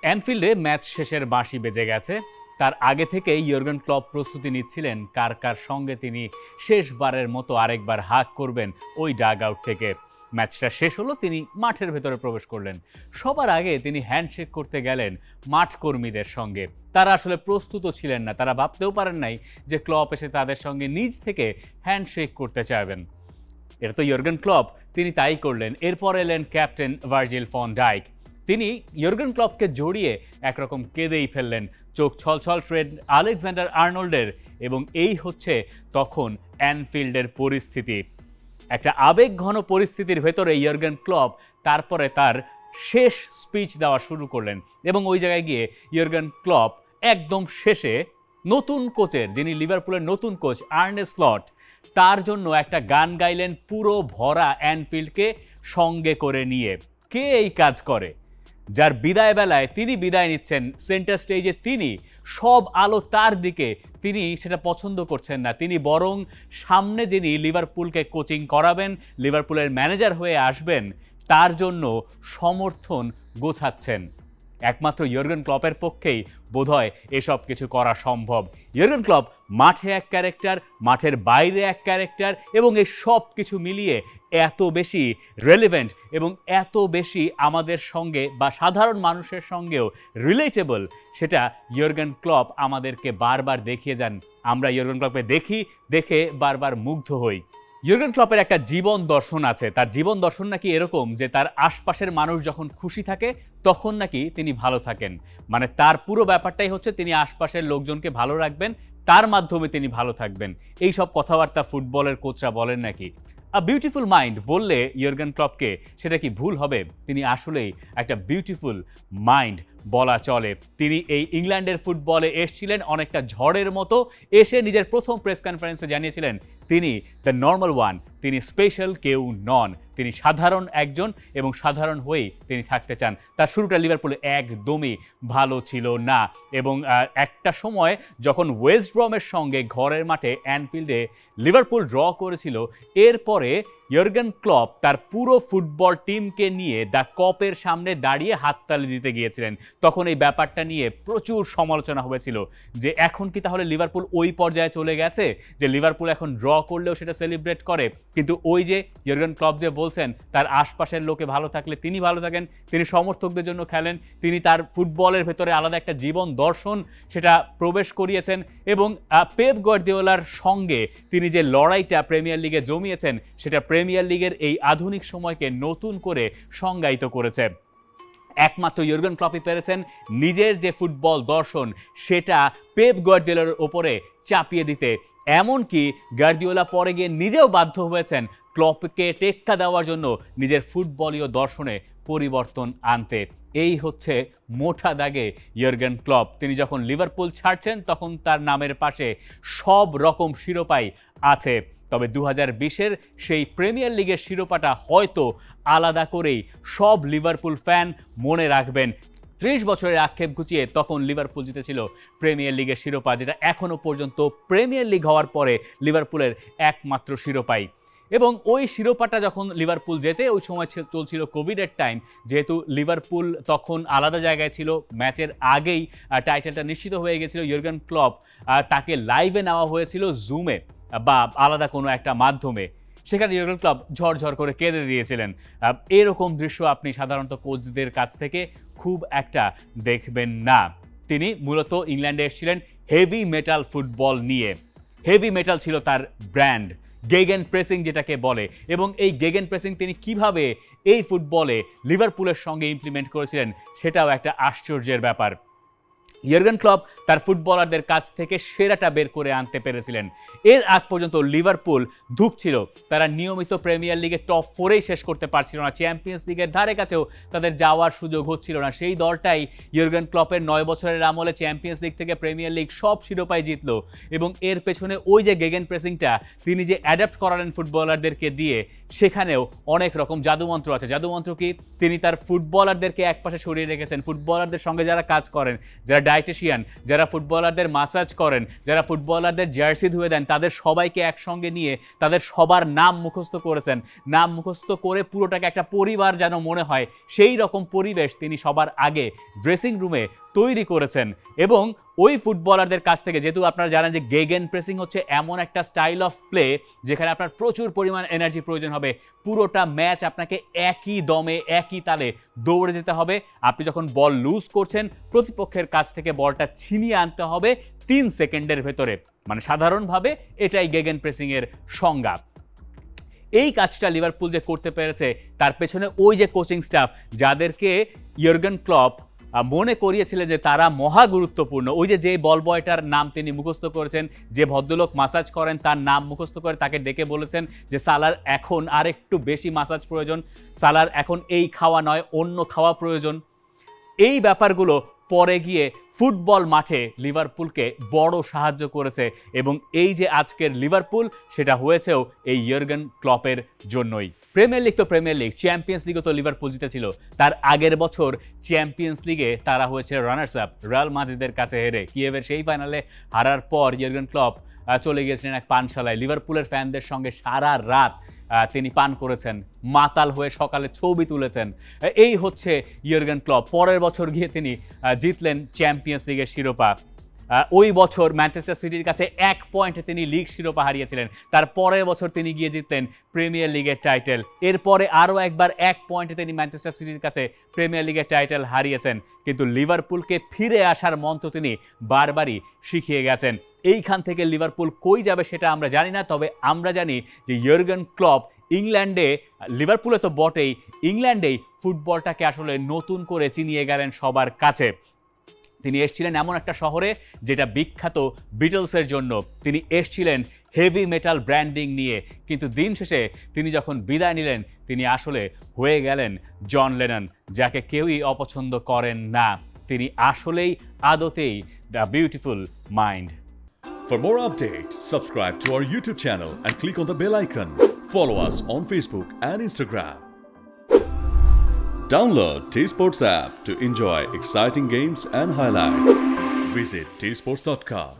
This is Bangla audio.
অ্যানফিল্ডে ম্যাচ শেষের বাঁশি বেজে গেছে। তার আগে থেকেই ইয়র্গেন ক্লপ প্রস্তুতি নিচ্ছিলেন কার কার সঙ্গে তিনি শেষবারের মতো আরেকবার হাগ করবেন ওই ডাগ আউট থেকে। ম্যাচটা শেষ হলো, তিনি মাঠের ভেতরে প্রবেশ করলেন। সবার আগে তিনি হ্যান্ডশেক করতে গেলেন মাঠ কর্মীদের সঙ্গে। তারা আসলে প্রস্তুত ছিলেন না, তারা ভাবতেও পারেন নাই যে ক্লপ এসে তাদের সঙ্গে নিজ থেকে হ্যান্ডশেক করতে চাইবেন। এটা তো ইয়র্গেন ক্লপ, তিনি তাই করলেন। এরপর এলেন ক্যাপ্টেন ভার্জিল ফন ডাইক। তিনি ইয়র্গেন ক্লপকে জড়িয়ে একরকম কেঁদেই ফেললেন, চোখ ছলছল ট্রেড আলেকজান্ডার আর্নল্ডের। এবং এই হচ্ছে তখন অ্যানফিল্ডের পরিস্থিতি, একটা আবেগঘন পরিস্থিতির ভেতরে ইয়র্গেন ক্লপ তারপরে তার শেষ স্পিচ দেওয়া শুরু করলেন। এবং ওই জায়গায় গিয়ে ইয়র্গেন ক্লপ একদম শেষে নতুন কোচের, যিনি লিভারপুলের নতুন কোচ আর্নে স্লট, তার জন্য একটা গান গাইলেন পুরো ভরা অ্যানফিল্ডকে সঙ্গে করে নিয়ে। কে এই কাজ করে? যার বিদায় বেলায় তিনি বিদায় নিচ্ছেন সেন্টার স্টেজে, তিনি সব আলো তার দিকে, তিনি সেটা পছন্দ করছেন না। তিনি বরং সামনে যিনি লিভারপুলকে কোচিং করাবেন, লিভারপুলের ম্যানেজার হয়ে আসবেন, তার জন্য সমর্থন গোছাচ্ছেন। একমাত্র ইয়র্গেন ক্লপের পক্ষেই বোধহয় এসব কিছু করা সম্ভব। ইয়র্গেন ক্লপ মাঠে এক ক্যারেক্টার, মাঠের বাইরে এক ক্যারেক্টার, এবং এই সব কিছু মিলিয়ে এত বেশি রেলিভেন্ট এবং এত বেশি আমাদের সঙ্গে বা সাধারণ মানুষের সঙ্গেও রিলেটেবল, সেটা ইয়র্গেন ক্লপ আমাদেরকে বারবার দেখিয়ে যান। আমরা ইয়র্গেন ক্লপকে দেখে বারবার মুগ্ধ হই। ইয়র্গেন ক্লপের একটা জীবন দর্শন আছে। তার জীবন দর্শন নাকি এরকম যে তার আশপাশের মানুষ যখন খুশি থাকে তখন নাকি তিনি ভালো থাকেন। মানে তার পুরো ব্যাপারটাই হচ্ছে তিনি আশপাশের লোকজনকে ভালো রাখবেন, তার মাধ্যমে তিনি ভালো থাকবেন। এই সব কথাবার্তা ফুটবলের কোচরা বলেন নাকি? আ বিউটিফুল মাইন্ড বললে ইয়র্গেন ক্লপকে সেটা কি ভুল হবে? তিনি আসলেই একটা বিউটিফুল মাইন্ড বলা চলে। তিনি এই ইংল্যান্ডের ফুটবলে এসেছিলেন অনেকটা ঝড়ের মতো, এসে নিজের প্রথম প্রেস কনফারেন্সে জানিয়েছিলেন তিনি দ্য নর্মাল ওয়ান, তিনি স্পেশাল কেউ নন, তিনি সাধারণ একজন এবং সাধারণ হয়েই তিনি থাকতে চান। তার শুরুটা লিভারপুলে একদমই ভালো ছিল না, এবং একটা সময় যখন ওয়েস্ট ব্রমের সঙ্গে ঘরের মাঠে অ্যানফিল্ডে লিভারপুল ড্র করেছিল, এরপরে ইয়র্গেন ক্লপ তার পুরো ফুটবল টিমকে নিয়ে দ্য কপের সামনে দাঁড়িয়ে হাততালি দিতে গিয়েছিলেন। তখন এই ব্যাপারটা নিয়ে প্রচুর সমালোচনা হয়েছিল যে এখন কি তাহলে লিভারপুল ওই পর্যায়ে চলে গেছে যে লিভারপুল এখন ড্র করলেও সেটা সেলিব্রেট করে। কিন্তু ওই যে ইয়র্গেন ক্লপ যে বলছেন তার আশপাশের লোকে ভালো থাকলে তিনি ভালো থাকেন, তিনি সমর্থকদের জন্য খেলেন, তিনি তার ফুটবলের ভেতরে আলাদা একটা জীবন দর্শন সেটা প্রবেশ করিয়েছেন। এবং পেপ গার্দিওলার সঙ্গে তিনি যে লড়াইটা প্রিমিয়ার লিগে জমিয়েছেন, সেটা প্রিমিয়ার লিগের এই আধুনিক সময়কে নতুন করে সংজ্ঞায়িত করেছে। একমাত্র ইয়র্গেন ক্লপই পেরেছেন নিজের যে ফুটবল দর্শন সেটা পেপ গার্দিওলার ওপরে চাপিয়ে দিতে। এমনকি গার্দিওলা পরে গিয়ে নিজেও বাধ্য হয়েছেন ক্লপকে টেক্কা দেওয়ার জন্য নিজের ফুটবলীয় দর্শনে পরিবর্তন আনতে। এই হচ্ছে মোটা দাগে ইয়র্গেন ক্লপ। তিনি যখন লিভারপুল ছাড়ছেন তখন তার নামের পাশে সব রকম শিরোপাই আছে। তবে 2020-এর সেই প্রিমিয়ার লিগের শিরোপাটা হয়তো আলাদা করেই সব লিভারপুল ফ্যান মনে রাখবেন। 30 বছরের আক্ষেপ ঘুচিয়ে তখন লিভারপুল জিতেছিল প্রিমিয়ার লিগের শিরোপা, যেটা এখনও পর্যন্ত প্রিমিয়ার লিগ হওয়ার পরে লিভারপুলের একমাত্র শিরোপাই। এবং ওই শিরোপাটা যখন লিভারপুল জেতে, ওই সময় চলছিল কোভিডের টাইম, যেহেতু লিভারপুল তখন আলাদা জায়গায় ছিল, ম্যাচের আগেই টাইটেলটা নিশ্চিত হয়ে গেছিল। ইয়র্গেন ক্লপ তাকে লাইভে নেওয়া হয়েছিল জুমে বা আলাদা কোনো একটা মাধ্যমে, সেখানে ইয়র্গেন ক্লপ ঝরঝর করে কেঁদে দিয়েছিলেন। এরকম দৃশ্য আপনি সাধারণত কোচদের কাছ থেকে খুব একটা দেখবেন না। তিনি মূলত ইংল্যান্ডে এসেছিলেন হেভি মেটাল ফুটবল নিয়ে। হেভি মেটাল ছিল তার ব্র্যান্ড, গেগেন প্রেসিং যেটাকে বলে। এবং এই গেগেন প্রেসিং তিনি কিভাবে এই ফুটবলে লিভারপুলের সঙ্গে ইমপ্লিমেন্ট করেছিলেন সেটাও একটা আশ্চর্যের ব্যাপার। ইয়র্গেন ক্লপ তার ফুটবলারদের কাছ থেকে সেরাটা বের করে আনতে পেরেছিলেন। এর আগ পর্যন্ত লিভারপুল ধুঁকছিল, তারা নিয়মিত প্রিমিয়ার লিগে টপ 4-এই শেষ করতে পারছিল না, চ্যাম্পিয়ন্স লিগের ধারে কাছেও তাদের যাওয়ার সুযোগ হচ্ছিল না। সেই দলটাই ইয়র্গেন ক্লপের 9 বছরের আমলে চ্যাম্পিয়ন্স লিগ থেকে প্রিমিয়ার লিগ সব শিরোপাই জিতলো। এবং এর পেছনে ওই যে গেগেন প্রেসিংটা তিনি যে অ্যাডাপ্ট করালেন ফুটবলারদেরকে দিয়ে, সেখানেও অনেক রকম জাদুমন্ত্র আছে। জাদুমন্ত্র কি? তিনি তার ফুটবলারদেরকে একপাশে সরিয়ে রেখেছেন। ফুটবলারদের সঙ্গে যারা কাজ করেন, যারা ডায়েটিশিয়ান, যারা ফুটবলারদের মাসাজ করেন, যারা ফুটবলারদের জার্সি ধুয়ে দেন, তাদের সবাইকে একসঙ্গে নিয়ে তাদের সবার নাম মুখস্থ করেছেন। নাম মুখস্থ করে পুরোটাকে একটা পরিবার যেন মনে হয়, সেই রকম পরিবেশ তিনি সবার আগে ড্রেসিং রুমে তৈরি করেছেন। এবং ওই ফুটবলারদের কাছ থেকে, যেহেতু আপনারা জানেন যে গেগেন প্রেসিং হচ্ছে এমন একটা স্টাইল অফ প্লে যেখানে আপনার প্রচুর পরিমাণ এনার্জি প্রয়োজন হবে। পুরোটা ম্যাচ আপনাকে একই দমে একই তালে দৌড়ে যেতে হবে। আপনি যখন বল লুজ করছেন, প্রতিপক্ষের কাছ থেকে বলটা ছিনিয়ে আনতে হবে 3 সেকেন্ডের ভেতরে। মানে সাধারণভাবে এটাই গেগেন প্রেসিংয়ের সংজ্ঞা। এই কাজটা লিভারপুল যে করতে পেরেছে, তার পেছনে ওই যে কোচিং স্টাফ, যাদেরকে ইয়র্গেন ক্লপ মনে করিয়েছিলেন যে তারা মহা গুরুত্বপূর্ণ। ওই যে বল বয়টার নাম তিনি মুখস্থ করেছেন, যে ভদ্রলোক মাসাজ করেন তার নাম মুখস্থ করে তাকে ডেকে বলেছেন যে সালার এখন আর একটু বেশি মাসাজ প্রয়োজন, সালার এখন এই খাওয়া নয় অন্য খাওয়া প্রয়োজন। এই ব্যাপারগুলো পরে গিয়ে ফুটবল মাঠে লিভারপুলকে বড় সাহায্য করেছে। এবং এই যে আজকের লিভারপুল, সেটা হয়েছেও এই ইয়র্গেন ক্লপের জন্যই। প্রিমিয়ার লিগ তো প্রিমিয়ার লিগ, চ্যাম্পিয়ন্স লিগও তো লিভারপুল জিতেছিল। তার আগের বছর চ্যাম্পিয়ন্স লিগে তারা হয়েছে রানার্স আপ, রিয়াল মাদ্রিদের কাছে হেরে। কিয়েভের সেই ফাইনালে হারার পর ইয়র্গেন ক্লপ চলে গিয়েছিলেন এক পানশালায়। লিভারপুলের ফ্যানদের সঙ্গে সারা রাত তিনি পান করেছেন, মাতাল হয়ে সকালে ছবি তুলেছেন। এই হচ্ছে ইয়র্গেন ক্লপ। পরের বছর গিয়ে তিনি জিতলেন চ্যাম্পিয়ন্স লিগের শিরোপা। ওই বছর ম্যানচেস্টার সিটির কাছে 1 পয়েন্টে তিনি লিগ শিরোপা হারিয়েছিলেন। তার পরের বছর তিনি গিয়ে জিতলেন প্রিমিয়ার লিগের টাইটেল। এরপরে আরও একবার 1 পয়েন্টে তিনি ম্যানচেস্টার সিটির কাছে প্রিমিয়ার লিগের টাইটেল হারিয়েছেন। কিন্তু লিভারপুলকে ফিরে আসার মন্ত্র তিনি বারবারই শিখিয়ে গেছেন। এইখান থেকে লিভারপুল কই যাবে সেটা আমরা জানি না, তবে আমরা জানি যে ইয়র্গেন ক্লপ ইংল্যান্ডে, লিভারপুলে তো বটেই, ইংল্যান্ডেই ফুটবলটাকে আসলে নতুন করে চিনিয়ে গেলেন সবার কাছে। তিনি এসেছিলেন এমন একটা শহরে যেটা বিখ্যাত বিটলসের জন্য। তিনি এসেছিলেন হেভি মেটাল ব্র্যান্ডিং নিয়ে, কিন্তু দিন শেষে তিনি যখন বিদায় নিলেন, তিনি আসলে হয়ে গেলেন জন লেনন, যাকে কেউই অপছন্দ করেন না। তিনি আসলেই আদতেই the beautiful mind. For more updates, subscribe to our YouTube channel and click on the bell icon. Follow us on Facebook and Instagram. Download T-Sports app to enjoy exciting games and highlights. Visit tsports.com.